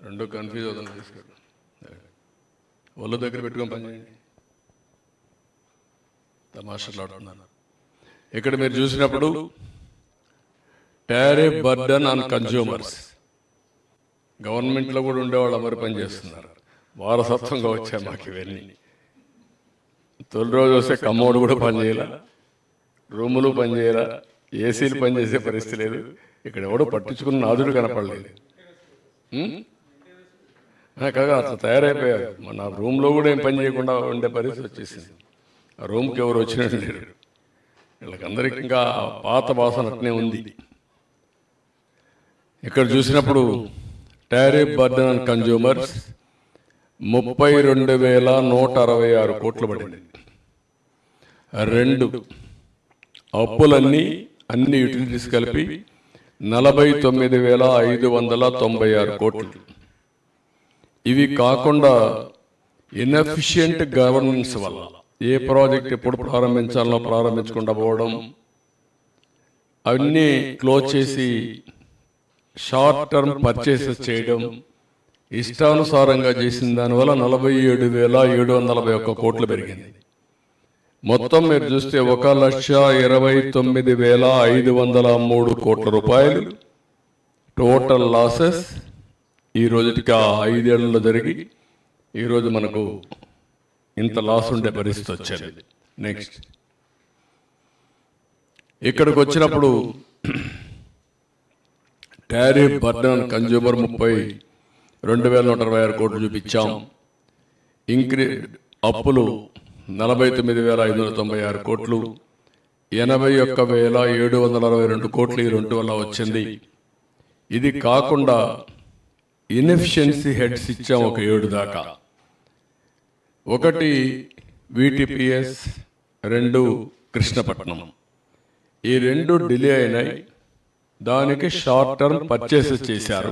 రెండు కన్ఫ్యూజ్ అవుతుంది తీసుకెళ్ళి ఒళ్ళు దగ్గర పెట్టుకొని పని చేయండి. తమాషలాడుతున్నారు. ఇక్కడ మీరు చూసినప్పుడు టారిఫ్ బర్డన్ ఆన్ కన్జ్యూమర్స్, గవర్నమెంట్లో కూడా ఉండేవాళ్ళు అందరూ పని చేస్తున్నారు. వారసత్వంగా వచ్చాయి మాకు ఇవన్నీ. తొలి రోజు వస్తే కమ్మోడు కూడా పని చేయాల, రూములు పని చేయాల, ఏసీలు పనిచేసే పరిస్థితి లేదు. ఇక్కడ ఎవడో పట్టించుకున్న నాదుడు కనపడలేదు. కాగా అట్లా తయారైపోయారు. మన రూమ్లో కూడా ఏం పని చేయకుండా ఉండే పరిస్థితి వచ్చేసింది. ఆ రూమ్కి ఎవరు వచ్చినట్టు లేరు. వీళ్ళకందరికీ ఇంకా పాత వాసన అట్నే ఉంది. ఇక్కడ చూసినప్పుడు టారిఫ్ బర్డన్ ఆన్ కన్జ్యూమర్స్ 32,166 కోట్లు పడింది. రెండు అప్పులన్నీ అన్ని యూటిలిటీస్ కలిపి 49,596 కోట్లు. ఇవి కాకుండా ఇన్ఎఫిషియంట్ గవర్నెన్స్ వల్ల ఏ ప్రాజెక్ట్ ఎప్పుడు ప్రారంభించాలో ప్రారంభించకుండా పోవడం, అవన్నీ క్లోజ్ చేసి షార్ట్ టర్మ్ పర్చేసెస్ చేయడం, ఇష్టానుసారంగా చేసిన దానివల్ల 47,741 కోట్లు పెరిగింది. మొత్తం మీరు చూస్తే 1,29,503 కోట్ల రూపాయలు టోటల్ లాసెస్ ఈ రోజుకి 5 ఏళ్లలో జరిగి ఈరోజు మనకు ఇంత లాస్ ఉండే పరిస్థితి వచ్చేది. నెక్స్ట్ ఇక్కడికి వచ్చినప్పుడు టారిఫ్ బర్డన్ కన్జ్యూమర్ 32,166 కోట్లు చూపించాం. అప్పులు 49,596 కోట్లు, 81,762 కోట్లు ఈ రెండు వల్ల వచ్చింది. ఇది కాకుండా ఇన్ఎఫిషియన్సీ హెడ్స్ ఇచ్చాం ఒక 7 దాకా. ఒకటి VTPS, 2 కృష్ణపట్నం. ఈ రెండు డిలే అయినాయి. దానికి షార్ట్ టర్మ్ పర్చేసెస్ చేశారు.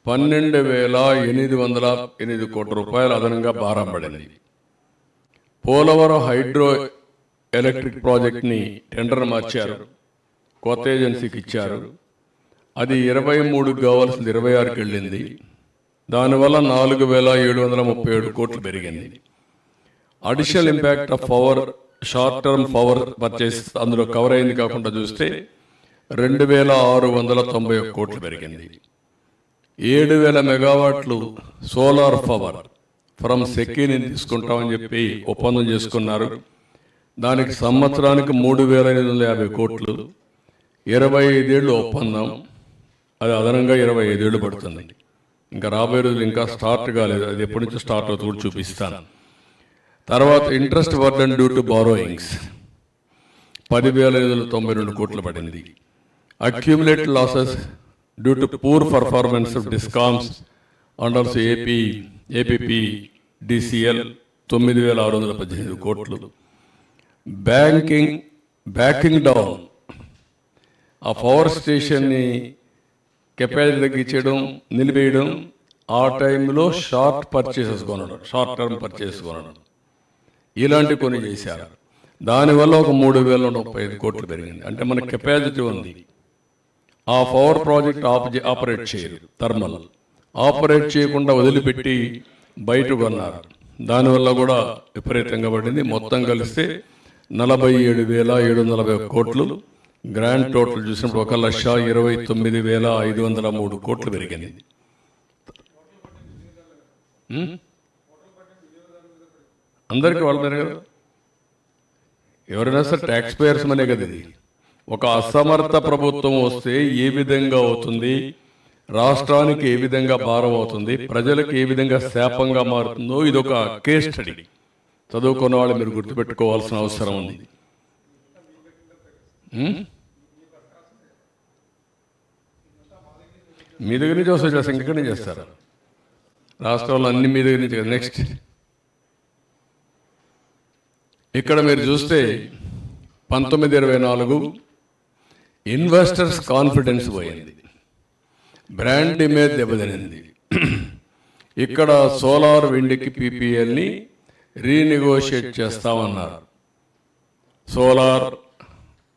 12,808 కోట్ల రూపాయలు అదనంగా భారం పడింది. పోలవరం హైడ్రో ఎలక్ట్రిక్ ప్రాజెక్ట్ని టెండర్ మార్చారు, కొత్త ఏజెన్సీకి ఇచ్చారు. అది 23 కావాల్సింది 26కి వెళ్ళింది. దానివల్ల 4,737 కోట్లు పెరిగింది. Additional impact of power, short term power purchase అందులో కవర్ అయింది కాకుండా చూస్తే 2,691 కోట్లు పెరిగింది. 7,000 మెగావాట్లు సోలార్ పవర్ ఫ్రమ్ సెకీని తీసుకుంటామని చెప్పి ఒప్పందం చేసుకున్నారు. దానికి సంవత్సరానికి 3,550 కోట్లు, 25 ఏళ్ళు ఒప్పందం. అది అదనంగా 25 ఏళ్ళు పడుతుంది. ఇంకా రాబోయే రోజులు ఇంకా స్టార్ట్ కాలేదు, అది ఎప్పటి నుంచి స్టార్ట్ అవుతుంది కూడా చూపిస్తాను. తర్వాత interest burden due to borrowings 10,592 కోట్లు పడింది. Accumulated losses due to poor performance of discoms and also APPDCL 9,618 కోట్లు. బ్యాకింగ్ డౌన్ ఆ పవర్ స్టేషన్ని కెపాసిటీ తగ్గించడం, నిలిపేయడం, ఆ టైంలో షార్ట్ టర్మ్ పర్చేసెస్ కొనడం, ఇలాంటి కొన్ని చేశారు. దానివల్ల ఒక 3,035 కోట్లు పెరిగింది. అంటే మన కెపాసిటీ ఉంది, ఆ పవర్ ప్రాజెక్ట్ ఆపరేట్ చేయరు, థర్మల్ ఆపరేట్ చేయకుండా వదిలిపెట్టి బయట కొన్నారు. దానివల్ల కూడా విపరీతంగా పడింది. మొత్తం కలిస్తే 47,741 కోట్లు. గ్రాండ్ టోటల్ చూసినప్పుడు 1,29,503 కోట్లు పెరిగింది. అందరికీ వాళ్ళు పెరగదు, ఎవరైనా సరే ట్యాక్స్ పేయర్స్ మనే కదా ఇది. ఒక అసమర్థ ప్రభుత్వం వస్తే ఏ విధంగా అవుతుంది, రాష్ట్రానికి ఏ విధంగా భారం అవుతుంది, ప్రజలకు ఏ విధంగా శాపంగా మారుతుందో ఇది ఒక కేస్ స్టడీ. చదువుకున్న వాళ్ళు మీరు గుర్తుపెట్టుకోవాల్సిన అవసరం ఉంది. మీ దగ్గర నుంచి వస్తే చేస్తారు, ఇంకెక్కడి నుంచి చేస్తారు? రాష్ట్రంలో అన్ని మీ దగ్గర నుంచి. నెక్స్ట్ ఇక్కడ మీరు చూస్తే 1924 ఇన్వెస్టర్స్ కాన్ఫిడెన్స్ పోయింది, బ్రాండ్ ఇమేజ్ దెబ్బతినింది. ఇక్కడ సోలార్ విండ్కి PPLని రీనెగోషియేట్ చేస్తామన్నారు. సోలార్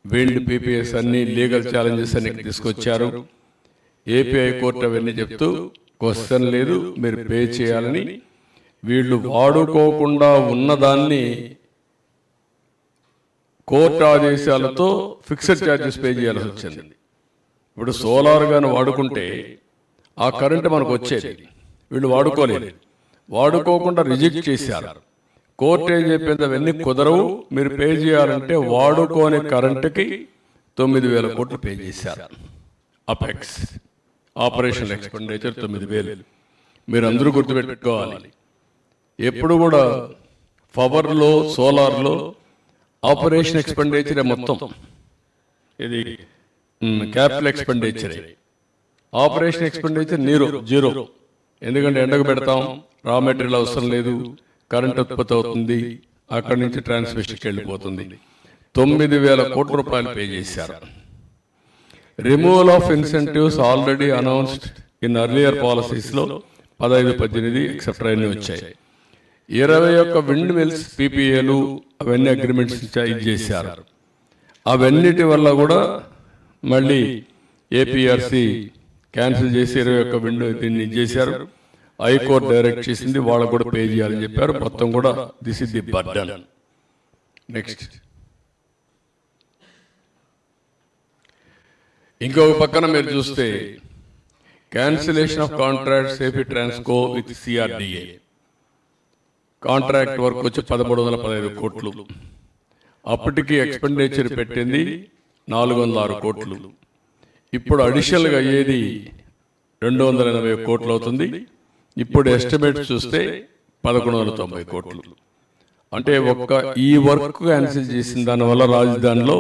విండ్ PPS అన్ని లీగల్ ఛాలెంజెస్ అన్ని తీసుకొచ్చారు. API కోర్టు అవన్నీ చెప్తూ క్వశ్చన్ లేదు, మీరు పే చేయాలని. వీళ్ళు వాడుకోకుండా ఉన్నదాన్ని కోర్టు ఆదేశాలతో ఫిక్స్డ్ ఛార్జెస్ పే చేయాల్సి వచ్చింది. ఇప్పుడు సోలార్ గాని వాడుకుంటే ఆ కరెంట్ మనకు వచ్చేది, వీళ్ళు వాడుకోలేదు, వాడుకోకుండా రిజెక్ట్ చేశారు. కోర్టు ఏం చెప్పింది, అవన్నీ కుదరవు, మీరు పే చేయాలంటే వాడుకోని కరెంటుకి 9,000 కోట్లు పే చేశారు. Apex operational expenditure 9,000. మీరు అందరూ గుర్తుపెట్టుకోవాలి, ఎప్పుడు కూడా పవర్లో సోలార్లో ఆపరేషన్ ఎక్స్పెండిచర్ మొత్తం, ఇది capital expenditure. Operation expenditure zero. ఎందుకంటే ఎండకు పెడతాం, రా మెటీరియల్ అవసరం లేదు, కరెంట్ ఉత్పత్తి అవుతుంది, అక్కడి నుంచి ట్రాన్స్మిషన్కి వెళ్ళిపోతుంది. 9,000 కోట్ల రూపాయలు పే చేశారు. Removal of incentives already announced in earlier పాలసీస్లో 15-18 ఎక్సెట్రా అన్నీ వచ్చాయి. 21 విండ్ మిల్స్ పీపీఏలు అవన్నీ అగ్రిమెంట్స్ చేశారు. అవన్నిటి వల్ల కూడా మళ్ళీ ఏపీఆర్సీ క్యాన్సిల్ చేసి 21 విండ్ దీన్ని చేశారు. హైకోర్టు డైరెక్ట్ చేసింది, వాళ్ళకు కూడా పే చేయాలని చెప్పారు. మొత్తం కూడా this is the burden. Next, ఇంకొక పక్కన మీరు చూస్తే cancellation of contracts AP Transco with CRDA. Contract work వచ్చి 1,315 కోట్లు. అప్పటికి ఎక్స్పెండిచర్ పెట్టింది 406 కోట్లు. ఇప్పుడు అడిషనల్గా అయ్యేది 280 కోట్లు అవుతుంది. ఇప్పుడు ఎస్టిమేట్ చూస్తే 1,190 కోట్లు. అంటే ఈ వర్క్ క్యాన్సిల్ చేసిన దానివల్ల రాజధానిలో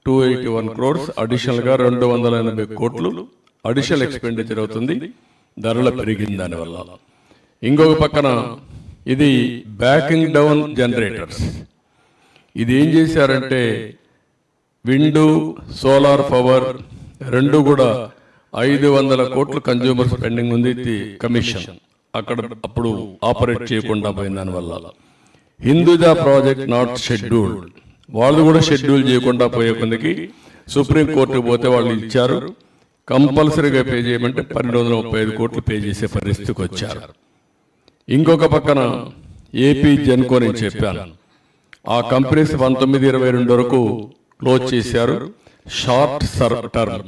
281 crores అడిషనల్గా 280 కోట్లు అడిషనల్ ఎక్స్పెండిచర్ అవుతుంది. ధరలు పెరిగింది దానివల్ల. ఇంకొక పక్కన ఇది బ్యాకింగ్ డౌన్ జనరేటర్స్. ఇది ఏం చేశారంటే విండ్, సోలార్ పవర్ రెండు కూడా 500 కోట్లు కన్జ్యూమర్ స్పెండింగ్ ఉంది కమిషన్. అక్కడ అప్పుడు ఆపరేట్ చేయకుండా పోయిన దానివల్ల. హిందూజా ప్రాజెక్ట్ నాట్ షెడ్యూల్డ్, వాళ్ళు కూడా షెడ్యూల్ చేయకుండా పోయే కొందికి సుప్రీంకోర్టుకు పోతే వాళ్ళు ఇచ్చారు. కంపల్సరీగా పే చేయమంటే 1,235 కోట్లు పే చేసే పరిస్థితికి వచ్చారు. ఇంకొక పక్కన ఏపీ జెన్కో నేను చెప్పాను, ఆ కంపెనీస్ 1922 వరకు క్లోజ్ చేశారు. షార్ట్ టర్మ్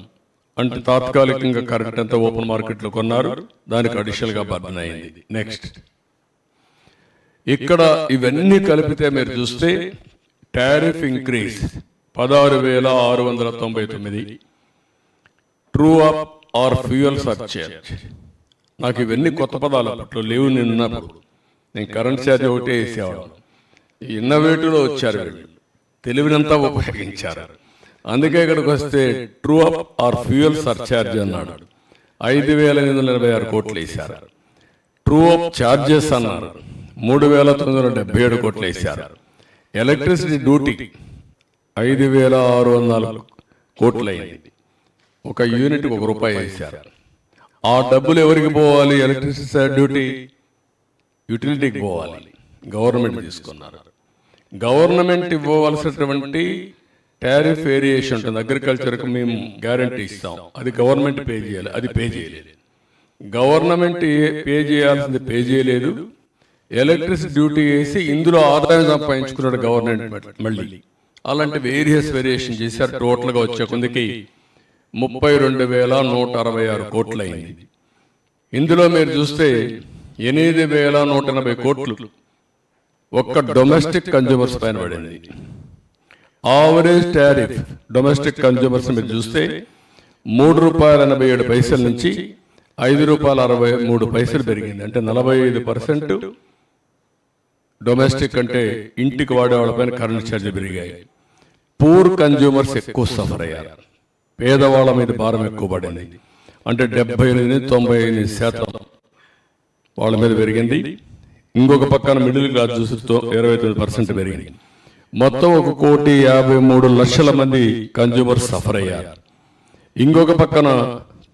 అంటే తాత్కాలికంగా కరెంట్ అంతా ఓపెన్ మార్కెట్లో కొన్నారు, దానికి అడిషనల్గా బర్డన్ అయింది. నెక్స్ట్, ఇక్కడ ఇవన్నీ కలిపితే మీరు చూస్తే tariff increase 16,699. True up or fuel surcharge. నాకు ఇవన్నీ కొత్త పదాలు అప్పట్లో లేవు. నిన్నప్పుడు నేను కరెంట్ ఛార్జ్ ఒకటే వేసేవాడు. ఇన్నోవేటివ్లో వచ్చారు వీళ్ళు, తెలివినంతా ఉపయోగించారు. అందుకే ఇక్కడికి వస్తే true up or fuel surcharge అన్నాడు. 5,886 కోట్లు వేశారు. ట్రూ అప్ ఛార్జెస్ అన్నారు, 3,977 కోట్లు వేశారు. ఎలక్ట్రిసిటీ డ్యూటీ 5,604 కోట్లు అయింది. ఒక యూనిట్కి ₹1 వేశారు. ఆ డబ్బులు ఎవరికి పోవాలి? ఎలక్ట్రిసిటీ డ్యూటీ యూటిలిటీకి పోవాలి, గవర్నమెంట్ తీసుకున్నారు. గవర్నమెంట్ ఇవ్వవలసినటువంటి టారిఫ్ వేరియేషన్ ఉంటుంది. అగ్రికల్చర్కి మేము గ్యారంటీ ఇస్తాం, అది గవర్నమెంట్ పే చేయాలి, అది పే చేయలేదు. గవర్నమెంట్ పే చేయాల్సింది పే చేయలేదు. ఎలక్ట్రిసిటీ డ్యూటీ వేసి ఇందులో ఆదాయం సంపాదించుకున్నాడు గవర్నమెంట్ మళ్ళీ. అలాంటి వేరియేషన్ చేశారు. టోటల్గా వచ్చే కొందికి 32,166 కోట్లు అయింది. ఇందులో మీరు చూస్తే 8,180 కోట్లు ఒక్క డొమెస్టిక్ కన్జ్యూమర్స్ పైన పడింది. ఆవరేజ్ టారిఫ్ డొమెస్టిక్ కన్జ్యూమర్స్ మీరు చూస్తే ₹3.87 నుంచి ₹5.63 పెరిగింది. అంటే 45% డొమెస్టిక్ అంటే ఇంటికి వాడే వాళ్ళపైన కరెంట్ ఛార్జ్ పెరిగాయి. పూర్ కన్జ్యూమర్స్ ఎక్కువ సఫర్ అయ్యారు. పేదవాళ్ళ మీద భారం ఎక్కువ పడింది. అంటే 78-95% వాళ్ళ మీద పెరిగింది. ఇంకొక పక్కన మిడిల్ క్లాస్ చూస్తే 29% పెరిగింది. మొత్తం 1,53,00,000 మంది కన్జ్యూమర్స్ సఫర్ అయ్యారు. ఇంకొక పక్కన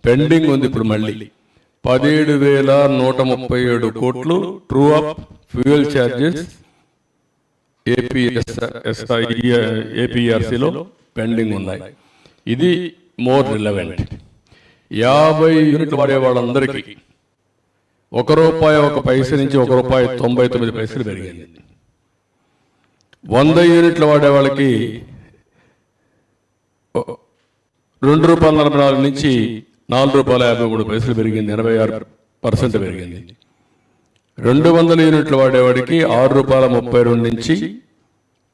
పెండింగ్ ఉంది ఇప్పుడు మళ్ళీ 17,137 కోట్లు ట్రూ అప్ ఫ్యూయల్ ఛార్జెస్ ఏపీఆర్సీలో పెండింగ్ ఉన్నాయి. ఇది మోర్ రిలవెంట్. 50 యూనిట్లు వాడే వాళ్ళందరికీ రూపాయి 1 పైస నుంచి రూపాయి 99 పైసలు పెరిగింది. 100 యూనిట్లు వాడే వాళ్ళకి ₹2.44 నుంచి ₹4.53 పెరిగింది, 86% పెరిగింది. 200 యూనిట్లు వాడేవాడికి ₹6.32 నుంచి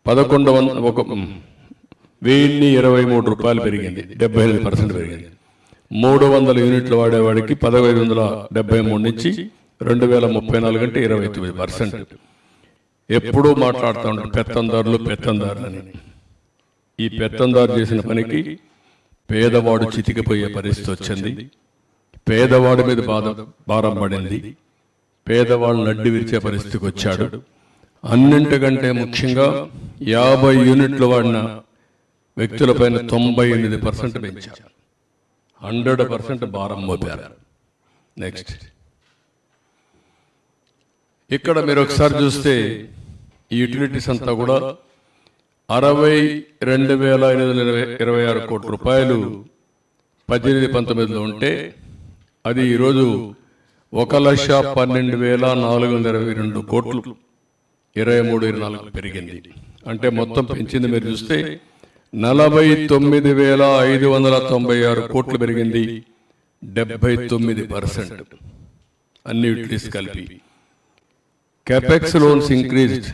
₹1,123 పెరిగింది, 78% పెరిగింది. 300 యూనిట్లు వాడేవాడికి 1,573 నుంచి 2,034 అంటే 29%. ఎప్పుడూ మాట్లాడుతూ ఉంటారు పెత్తందారులు అని. ఈ పెత్తందారు చేసిన పనికి పేదవాడు చితికిపోయే పరిస్థితి వచ్చింది. పేదవాడి మీద భారం పడింది. పేదవాళ్ళు నడ్డి విరిచే పరిస్థితికి వచ్చాడు. అన్నింటికంటే ముఖ్యంగా 50 యూనిట్లు వాడిన వ్యక్తులపైన 98% పెంచారు. 100% భారం మోపారు. నెక్స్ట్ ఇక్కడ మీరు ఒకసారి చూస్తే ఈ యూటిలిటీస్ అంతా కూడా 62,826 కోట్ల రూపాయలు 18-19లో ఉంటే అది ఈరోజు 1,12,422 కోట్లు 23-24 పెరిగింది. అంటే మొత్తం పెంచింది మీరు చూస్తే 49,596 కోట్లు పెరిగింది, 79%. అన్ని యూటిలిటీస్ కలిపి. క్యాపెక్స్ లోన్స్ ఇంక్రీజ్డ్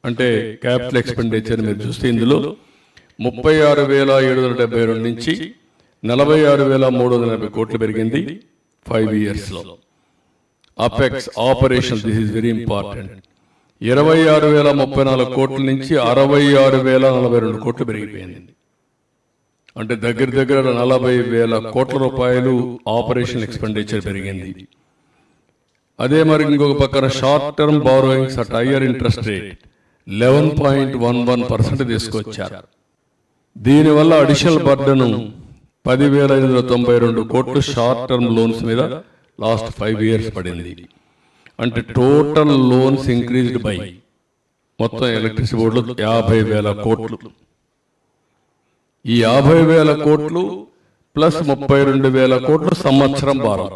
అంటే క్యాపిటల్ ఎక్స్పెండిచర్ మీరు చూస్తే ఇందులో 36,772 నుంచి 46,380 కోట్లు పెరిగింది 5 ఇయర్స్లో. Apex operation, this is very important, 26,034 కోట్ల నుంచి 66,042 కోట్లు పెరిగిపోయింది. అంటే దగ్గర 40,000 కోట్ల రూపాయలు ఆపరేషన్ ఎక్స్పెండిచర్ పెరిగింది. అదే మరి ఇంకొక పక్కన short term borrowings at higher interest rate 11.11% తీసుకొచ్చారు. దీనివల్ల అడిషనల్ బర్డను 10,592 కోట్లు షార్ట్ టర్మ్ లోన్స్ మీద లాస్ట్ 5 ఇయర్స్ పడింది. అంటే టోటల్ లోన్స్ ఇంక్రీజ్డ్ బై మొత్తం ఎలక్ట్రిసిటీ బోర్డులో 50,000 కోట్లు. ఈ 50,000 కోట్లు ప్లస్ 32,000 కోట్లు సంవత్సరం భారం.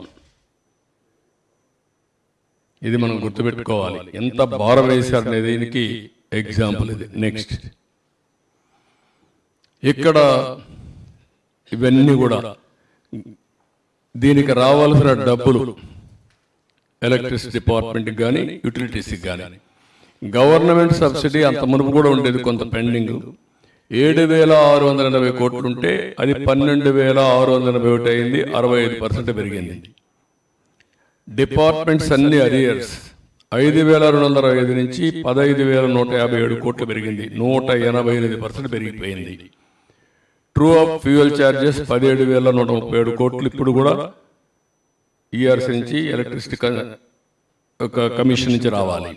ఇది మనం గుర్తుపెట్టుకోవాలి, ఎంత భారం వేశారు అనేది దీనికి ఎగ్జాంపుల్ ఇది. నెక్స్ట్ ఇక్కడ ఇవన్నీ కూడా దీనికి రావాల్సిన డబ్బులు ఎలక్ట్రిసిటీ డిపార్ట్మెంట్కి కానీ యూటిలిటీస్కి కానీ గవర్నమెంట్ సబ్సిడీ అంత మునుపు కూడా ఉండేది, కొంత పెండింగ్. 7,680 కోట్లు ఉంటే అది 12,681 అయింది, 65% పెరిగింది. డిపార్ట్మెంట్స్ అన్ని అరియర్స్ 5,205 నుంచి 15,157 కోట్లు పెరిగింది, 188% పెరిగిపోయింది. ట్రూ అప్ ఫ్యూయల్ ఛార్జెస్ 17,137 కోట్లు ఇప్పుడు కూడా ఈఆర్సీ నుంచి ఎలక్ట్రిసిటీ కమిషన్ నుంచి రావాలి.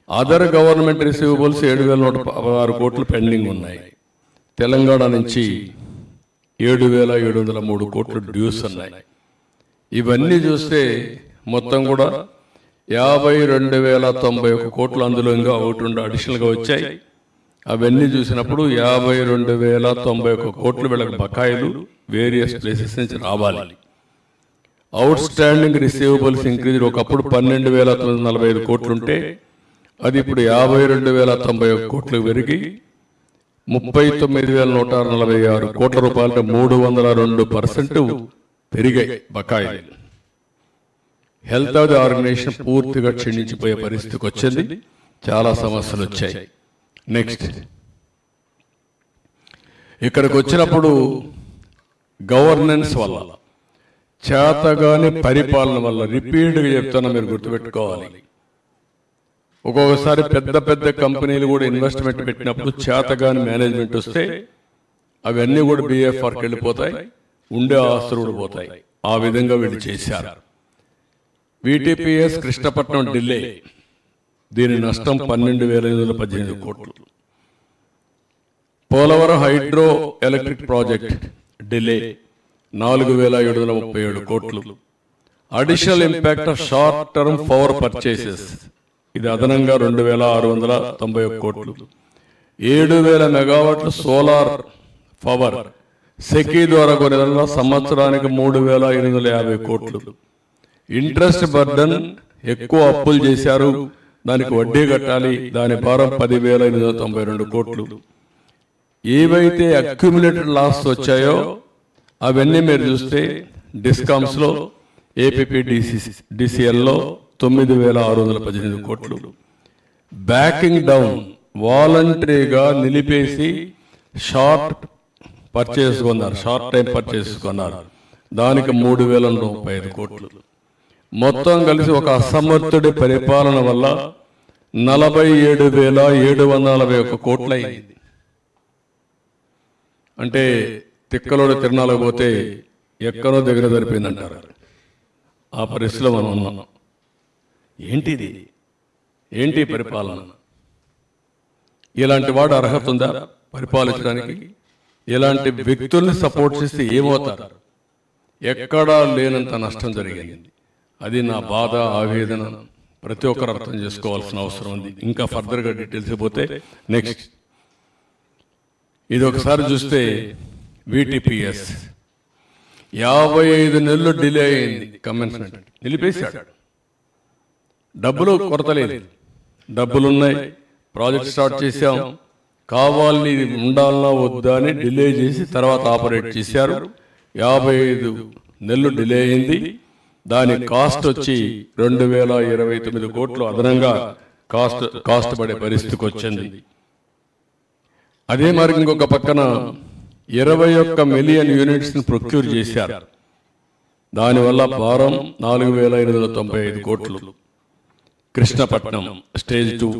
అదర్ గవర్నమెంట్ రిసీవబుల్స్ 7,116 కోట్లు పెండింగ్ ఉన్నాయి. తెలంగాణ నుంచి 7,703 కోట్లు డ్యూస్ ఉన్నాయి. ఇవన్నీ చూస్తే మొత్తం కూడా 52,091 కోట్లు అందులో ఇంకా ఒకటి అడిషనల్గా వచ్చాయి. అవన్నీ చూసినప్పుడు 52,091 కోట్లు వీళ్ళకి బకాయిలు వేరియస్ ప్లేసెస్ నుంచి రావాలి. అవుట్ స్టాండింగ్ రిసీవబుల్స్ ఇంక్రీజ్ ఒకప్పుడు 12,945 కోట్లు ఉంటే అది ఇప్పుడు 52,091 కోట్లు పెరిగి 39,146 కోట్ల రూపాయలు, 302% పెరిగాయి బకాయిలు. హెల్త్ ఆఫ్ ది ఆర్గనైజేషన్ పూర్తిగా క్షీణించిపోయే పరిస్థితికి వచ్చింది, చాలా సమస్యలు వచ్చాయి. నెక్స్ట్ ఇక్కడికి వచ్చినప్పుడు గవర్నెన్స్ వల్ల, చేతగాని పరిపాలన వల్ల, రిపీట్గా చెప్తున్నా మీరు గుర్తుపెట్టుకోవాలి, ఒక్కొక్కసారి పెద్ద పెద్ద కంపెనీలు కూడా ఇన్వెస్ట్మెంట్ పెట్టినప్పుడు చేతగాని మేనేజ్మెంట్ వస్తే అవన్నీ కూడా బిఎఫ్ఆర్కి వెళ్ళిపోతాయి, ఉండే ఆస్తులు కూడా పోతాయి. ఆ విధంగా వీళ్ళు చేశారు. విటిపిఎస్ కృష్ణపట్నం డిలే, దీని నష్టం 12,518 కోట్లు. Polavaram hydro electric project delay 4,737 కోట్లు. Additional impact of short term power purchases, ఇది అదనంగా 2,691 కోట్లు. 7,000 మెగావాట్లు సోలార్ పవర్ సెకీ ద్వారా కొనేదానిలో సంవత్సరానికి 3,850 కోట్లు. ఇంట్రెస్ట్ బర్డన్ ఎక్కువ అప్పులు చేశారు, దానికి వడ్డీ కట్టాలి, దాని భారం 10,892 కోట్లు. ఏవైతే అక్యుములేటెడ్ లాస్ వచ్చాయో అవన్నీ మీరు చూస్తే డిస్కామ్స్లో ఏపీపీడీసీఎల్లో 9,618 కోట్లు. బ్యాకింగ్ డౌన్ వాలంటరీగా నిలిపేసి షార్ట్ పర్చేస్ కొన్నారు, షార్ట్ టైం పర్చేస్ కొన్నారు, దానికి 3,035 కోట్లు. మొత్తం కలిసి ఒక అసమర్థుడి పరిపాలన వల్ల 47,741 కోట్లు అయింది. అంటే తిక్కలోడు తిరణాలకు పోతే ఎక్కడో దగ్గర సరిపోయిందంటారు. ఆ పరిస్థితిలో మనం ఉన్నాం. ఏంటిది? ఏంటి పరిపాలన? ఇలాంటి వాడు అర్హత ఉందా పరిపాలించడానికి? ఇలాంటి వ్యక్తుల్ని సపోర్ట్ చేస్తే ఏమవుతారు? ఎక్కడా లేనంత నష్టం జరిగింది. అది నా బాధ, ఆవేదన ప్రతి ఒక్కరు అర్థం చేసుకోవాల్సిన అవసరం ఉంది. ఇంకా ఫర్దర్గా డీటెయిల్స్ పోతే నెక్స్ట్ ఇది ఒకసారి చూస్తే వీటీపీఎస్ 55 నెలలు డిలే అయింది. కమెన్స్మెంట్ నిలిపేశాడు. డబ్బులు కొరత లేదు, డబ్బులున్నాయి, ప్రాజెక్ట్ స్టార్ట్ చేశాం, కావాలని ఉండాలన్నా వద్దా అని డిలే చేసి తర్వాత ఆపరేట్ చేశారు. 55 నెలలు డిలే అయింది. దాని కాస్ట్ వచ్చి 2,029 కోట్లు అదనంగా కాస్ట్ పడే పరిస్థితికి వచ్చింది. అదే మరి ఇంకొక పక్కన 21 మిలియన్ యూనిట్స్ని ప్రొక్యూర్ చేశారు. దానివల్ల భారం 4,895 కోట్లు. కృష్ణపట్నం స్టేజ్ 2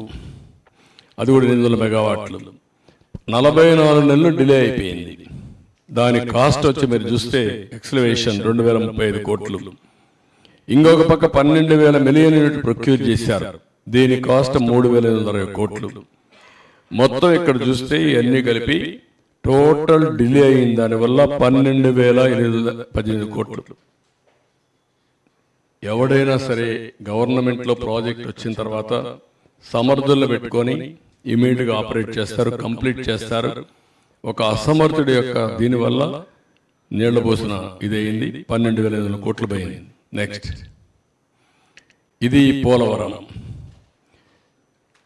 అది కూడా 800 మెగావాట్లు 44 నెలలు డిలే అయిపోయింది. దాని కాస్ట్ వచ్చి మీరు చూస్తే ఎక్స్లవేషన్ 2,035 కోట్లు. ఇంకొక పక్క 12,000 మిలియన్ యూనిట్ ప్రొక్యూర్ చేశారు, దీని కాస్ట్ 3,820 కోట్లు. మొత్తం ఇక్కడ చూస్తే ఇవన్నీ కలిపి టోటల్ డిలే అయింది. దానివల్ల 12,818 కోట్లు. ఎవడైనా సరే గవర్నమెంట్లో ప్రాజెక్ట్ వచ్చిన తర్వాత సమర్థులను పెట్టుకొని ఇమీడియట్గా ఆపరేట్ చేస్తారు, కంప్లీట్ చేస్తారు. ఒక అసమర్థుడి యొక్క దీనివల్ల నీళ్ల పోసిన ఇదయింది, 12,500 కోట్లు పోయింది. నెక్స్ట్ ఇది పోలవరం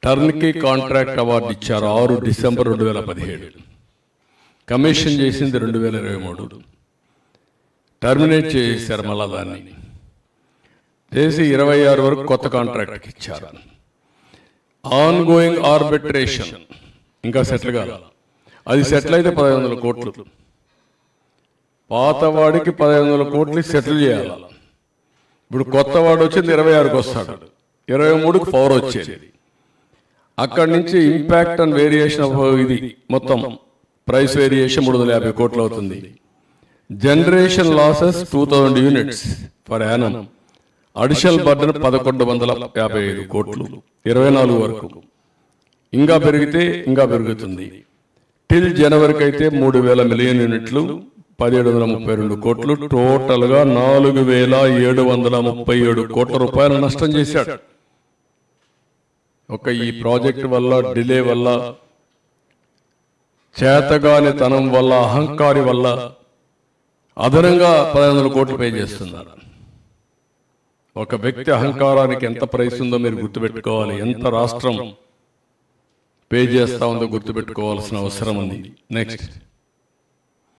టర్న్కీ కాంట్రాక్ట్ అవార్డు ఇచ్చారు 6 డిసెంబర్ 2017. కమిషన్ చేసింది 2023. టర్మినేట్ చేశారు, మళ్ళా దాన్ని చేసి 26 వరకు కొత్త కాంట్రాక్ట్కి ఇచ్చారు. ఆన్ గోయింగ్ ఆర్బిట్రేషన్ ఇంకా సెటిల్ కాదు. అది సెటిల్ అయితే 1,500 కోట్లు. పాతవాడికి 1,500 కోట్లు సెటిల్ చేయాలి. ఇప్పుడు కొత్త వాడు వచ్చింది 26కి వస్తాడు, 23కి పవర్ వచ్చేది. అక్కడి నుంచి ఇంపాక్ట్ అండ్ వేరియేషన్ ఆఫ్ ఇది మొత్తం ప్రైస్ వేరియేషన్ 350 కోట్లు అవుతుంది. Generation losses 2,000 units for Yanam. Additional burden 1,155 కోట్లు 24 వరకు. ఇంకా పెరిగితే ఇంకా పెరుగుతుంది. టిల్ జనవరికి అయితే 3,000 మిలియన్ యూనిట్లు 1,732 కోట్లు. టోటల్గా 4,737 కోట్ల రూపాయల నష్టం చేశాడు. ఒక ఈ ప్రాజెక్ట్ వల్ల, డిలే వల్ల, చేతగాని తనం వల్ల, అహంకారి వల్ల అదనంగా 1,500 కోట్లు పే చేస్తున్నారు. ఒక వ్యక్తి అహంకారానికి ఎంత ప్రైస్ ఉందో మీరు గుర్తుపెట్టుకోవాలి. ఎంత రాష్ట్రం పే చేస్తా ఉందో గుర్తుపెట్టుకోవాల్సిన అవసరం ఉంది. నెక్స్ట్